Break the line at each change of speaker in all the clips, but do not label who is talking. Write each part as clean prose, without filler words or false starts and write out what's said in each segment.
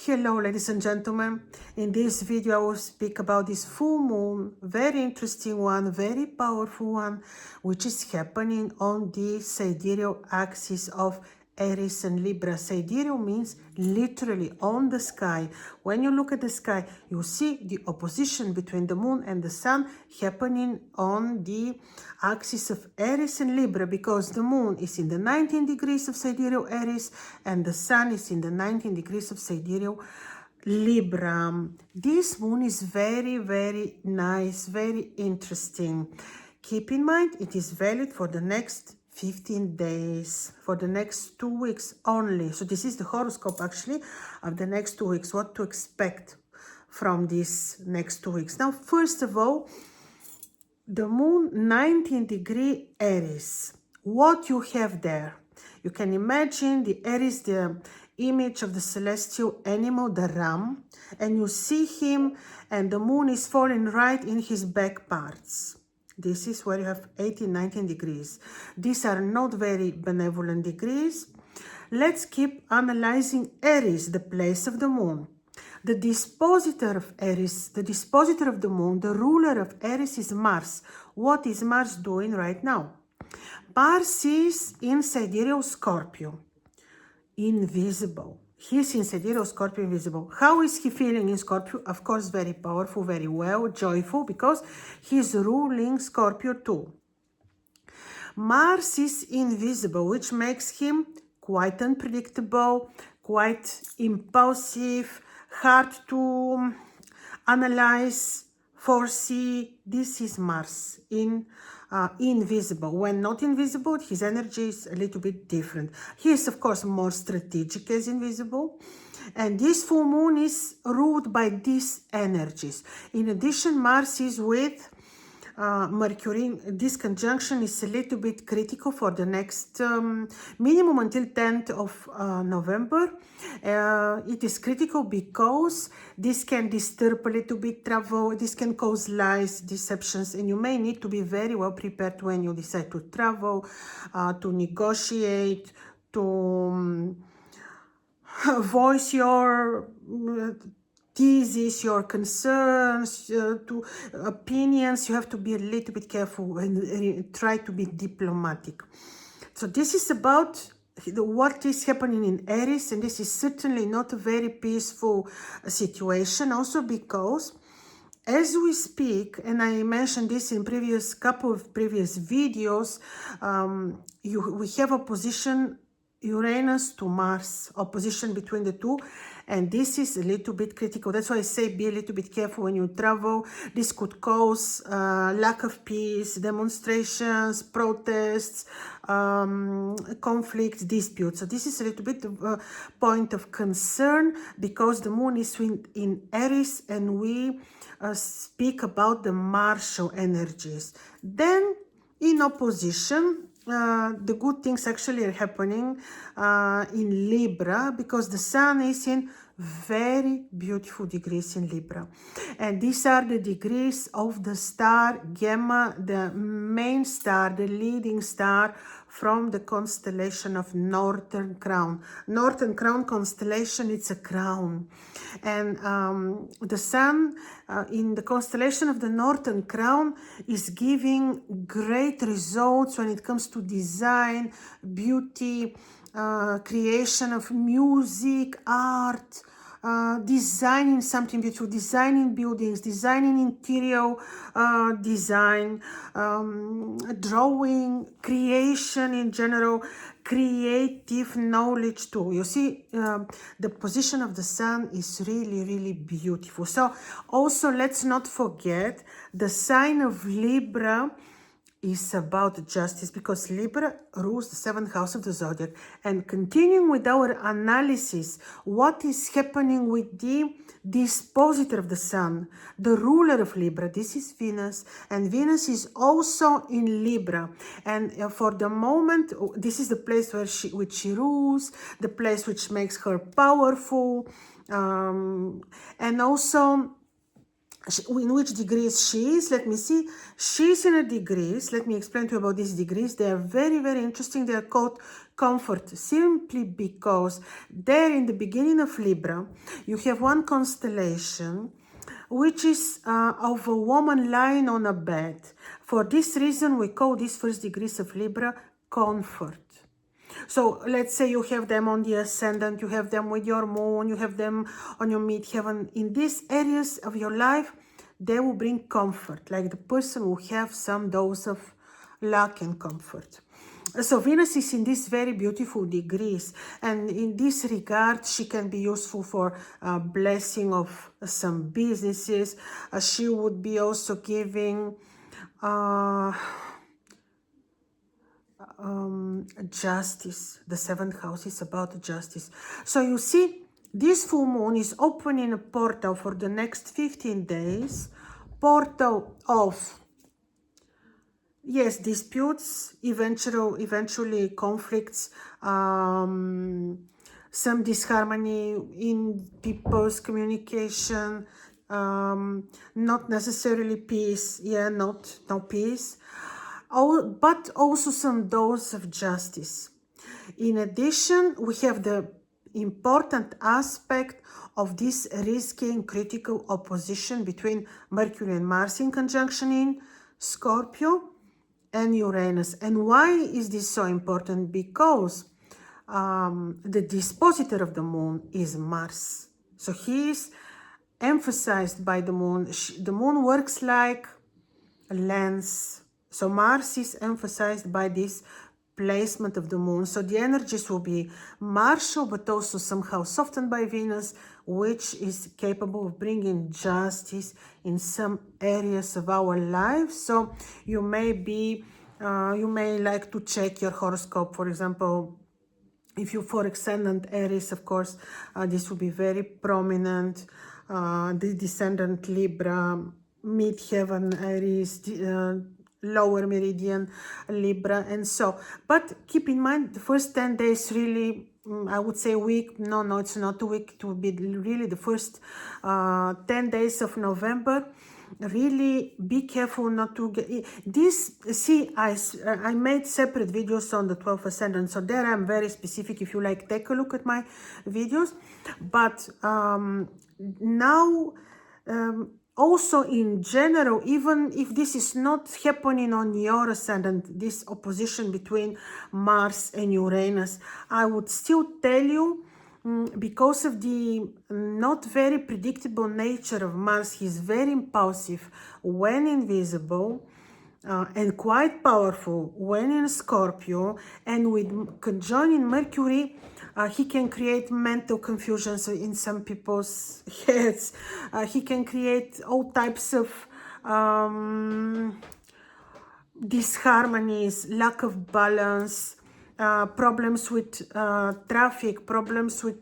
Hello ladies and gentlemen, in this video I will speak about this full moon, very interesting one, very powerful one, which is happening on the sidereal axis of Aries and Libra. Sidereal means literally on the sky. When you look at the sky, you see the opposition between the moon and the sun happening on the axis of Aries and Libra, because the moon is in the 19 degrees of sidereal Aries and the sun is in the 19 degrees of sidereal Libra. This moon is very, very nice, very interesting. Keep in mind, it is valid for the next 15 days, for the next 2 weeks only. So this is the horoscope actually of the next 2 weeks, what to expect from these next 2 weeks. Now, first of all, the moon 19 degree Aries. What you have there? You can imagine the Aries, the image of the celestial animal, the ram, and you see him and the moon is falling right in his back parts. This is where you have 18, 19 degrees. These are not very benevolent degrees. Let's keep analyzing Aries, the place of the moon. The dispositor of Aries, the dispositor of the moon, the ruler of Aries is Mars. What is Mars doing right now? Mars is in sidereal Scorpio, invisible. He's in sidereal Scorpio, invisible. How is he feeling in Scorpio? Of course, very powerful, very well, joyful, because he's ruling Scorpio too. Mars is invisible, which makes him quite unpredictable, quite impulsive, hard to analyze, foresee. This is Mars in invisible. When not invisible, his energy is a little bit different. He is, of course, more strategic as invisible. And this full moon is ruled by these energies. In addition, Mars is with Mercury. This conjunction is a little bit critical for the next minimum until 10th of November. It is critical because this can disturb a little bit travel, this can cause lies, deceptions, and you may need to be very well prepared when you decide to travel, to negotiate, to voice your thesis, your concerns, to opinions. You have to be a little bit careful and try to be diplomatic. So this is about what is happening in Aries, and this is certainly not a very peaceful situation, also because as we speak, and I mentioned this in couple of previous videos, we have opposition Uranus to Mars, opposition between the two, and this is a little bit critical. That's why I say be a little bit careful when you travel. This could cause lack of peace, demonstrations, protests, conflicts, disputes. So this is a little bit of a point of concern because the moon is in Aries, and we speak about the martial energies. Then in opposition, the good things actually are happening in Libra, because the sun is in very beautiful degrees in Libra, and these are the degrees of the star Gamma, the main star, the leading star from the constellation of Northern Crown. Northern Crown constellation, it's a crown, and the sun in the constellation of the Northern Crown is giving great results when it comes to design, beauty, creation of music, art, designing something beautiful, designing buildings, designing interior design, drawing, creation in general, creative knowledge too. You see, the position of the sun is really, really beautiful. So also, let's not forget the sign of Libra is about justice, because Libra rules the 7th house of the zodiac. And continuing with our analysis, what is happening with the dispositor of the sun, the ruler of Libra? This is Venus, and Venus is also in Libra. And for the moment, this is the place which she rules, the place which makes her powerful, and also in which degrees she is. Let me see. She's in a degrees. Let me explain to you about these degrees. They are very, very interesting. They are called comfort, simply because there in the beginning of Libra, you have one constellation which is of a woman lying on a bed. For this reason, we call these first degrees of Libra comfort. So let's say you have them on the ascendant, you have them with your moon, you have them on your midheaven. In these areas of your life, they will bring comfort, like the person will have some dose of luck and comfort. So Venus is in these very beautiful degrees, and in this regard, she can be useful for blessing of some businesses. She would be also giving justice. The seventh house is about justice. So you see, this full moon is opening a portal for the next 15 days. Portal of, yes, disputes, eventually conflicts, some disharmony in people's communication, not necessarily peace, no peace, but also some dose of justice. In addition, we have the important aspect of this risky and critical opposition between Mercury and Mars in conjunction in Scorpio and Uranus. And why is this so important? Because the dispositor of the moon is Mars. So he is emphasized by the moon. The moon works like a lens. So Mars is emphasized by this placement of the moon. So the energies will be martial, but also somehow softened by Venus, which is capable of bringing justice in some areas of our lives. So you may like to check your horoscope, for example. If you for ascendant Aries, of course, this will be very prominent. The descendant Libra, midheaven Aries, lower meridian Libra, and so. But keep in mind, the first 10 days really, I would say week. No, it's not a week. It will be really the first 10 days of November. Really be careful not to get this. See, I made separate videos on the 12th ascendant, so there I'm very specific. If you like, take a look at my videos. But now also in general, even if this is not happening on your ascendant, this opposition between Mars and Uranus, I would still tell you, because of the not very predictable nature of Mars, he's very impulsive when invisible, and quite powerful when in Scorpio, and with conjoining Mercury, he can create mental confusions in some people's heads. He can create all types of disharmonies, lack of balance, problems with traffic, problems with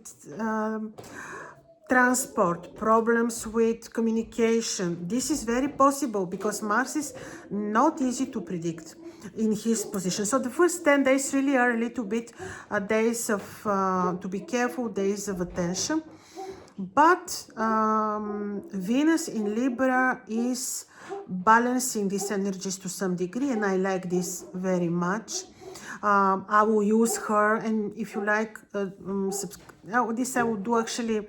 transport, problems with communication. This is very possible because Mars is not easy to predict in his position. So the first 10 days really are a little bit days of, to be careful, days of attention. But Venus in Libra is balancing these energies to some degree, and I like this very much. I will use her, and if you like, this I will do actually.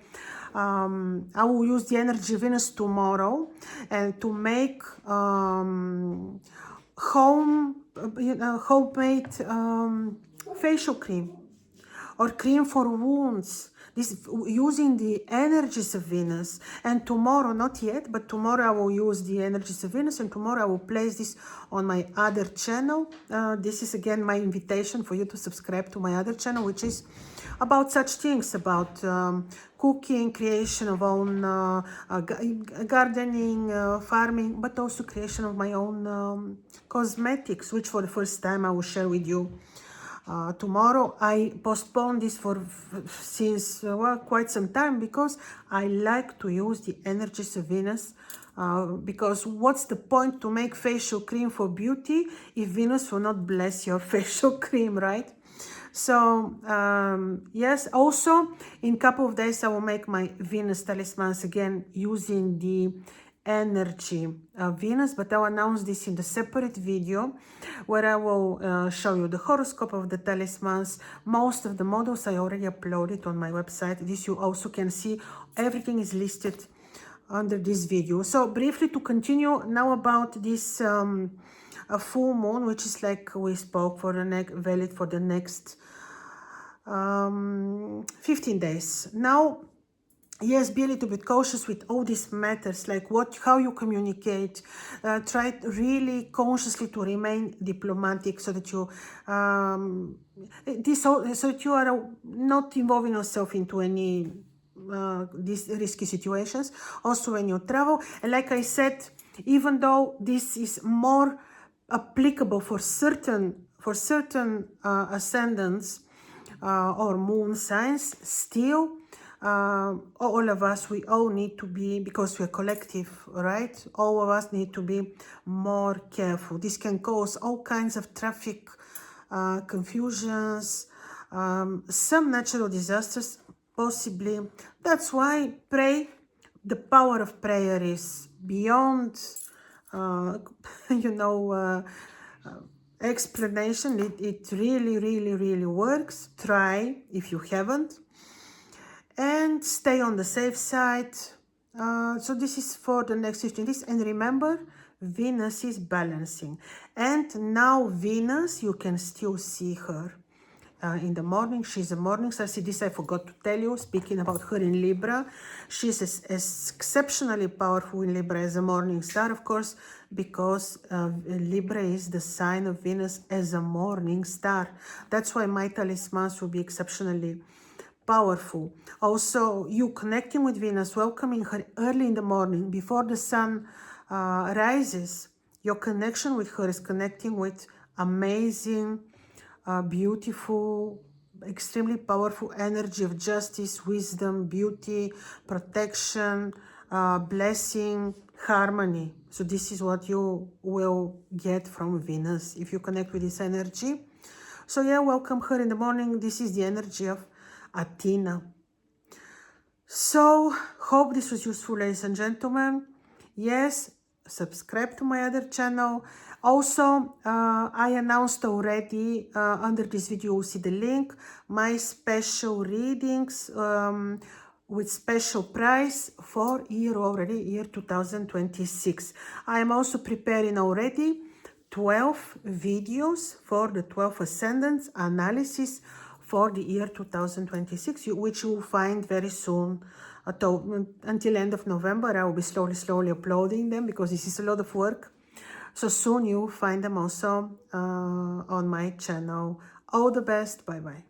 I will use the energy of Venus tomorrow and to make homemade facial cream or cream for wounds. This using the energies of Venus. And tomorrow, not yet, but tomorrow I will use the energies of Venus, and tomorrow I will place this on my other channel. This is again my invitation for you to subscribe to my other channel, which is about such things, about cooking, creation of own gardening, farming, but also creation of my own cosmetics, which for the first time I will share with you tomorrow. I postponed this since quite some time because I like to use the energies of Venus, because what's the point to make facial cream for beauty if Venus will not bless your facial cream, right? So yes, also in a couple of days I will make my Venus talismans again using the energy of Venus, but I'll announce this in the separate video where I will show you the horoscope of the talismans. Most of the models I already uploaded on my website. This you also can see. Everything is listed under this video. So briefly to continue now about this a full moon, which is like we spoke for the next, valid for the next 15 days. Now, yes, be a little bit cautious with all these matters, like how you communicate. Try really consciously to remain diplomatic, so that you so that you are not involving yourself into any these risky situations. Also, when you travel, and like I said, even though this is more applicable for certain ascendants or moon signs, still all of us, we all need to be, because we're collective, right? All of us need to be more careful. This can cause all kinds of traffic confusions, some natural disasters possibly. That's why pray. The power of prayer is beyond explanation. It really works. Try if you haven't, and stay on the safe side. So this is for the next 15 days. And remember, Venus is balancing, and now Venus, you can still see her in the morning. She's a morning star. See, this I forgot to tell you, speaking about her in Libra. She's exceptionally powerful in Libra as a morning star, of course, because Libra is the sign of Venus as a morning star. That's why my talismans will be exceptionally powerful. Also, you connecting with Venus, welcoming her early in the morning before the sun rises. Your connection with her is connecting with amazing, beautiful, extremely powerful energy of justice, wisdom, beauty, protection, blessing, harmony. So this is what you will get from Venus if you connect with this energy. So yeah, welcome her in the morning. This is the energy of Athena. So hope this was useful, ladies and gentlemen. Yes, subscribe to my other channel. Also, I announced already under this video, you'll see the link, my special readings with special price for year 2026. I am also preparing already 12 videos for the 12 ascendants analysis for the year 2026, which you will find very soon. Until end of November, I will be slowly uploading them, because this is a lot of work. So soon you'll find them also on my channel. All the best. Bye bye.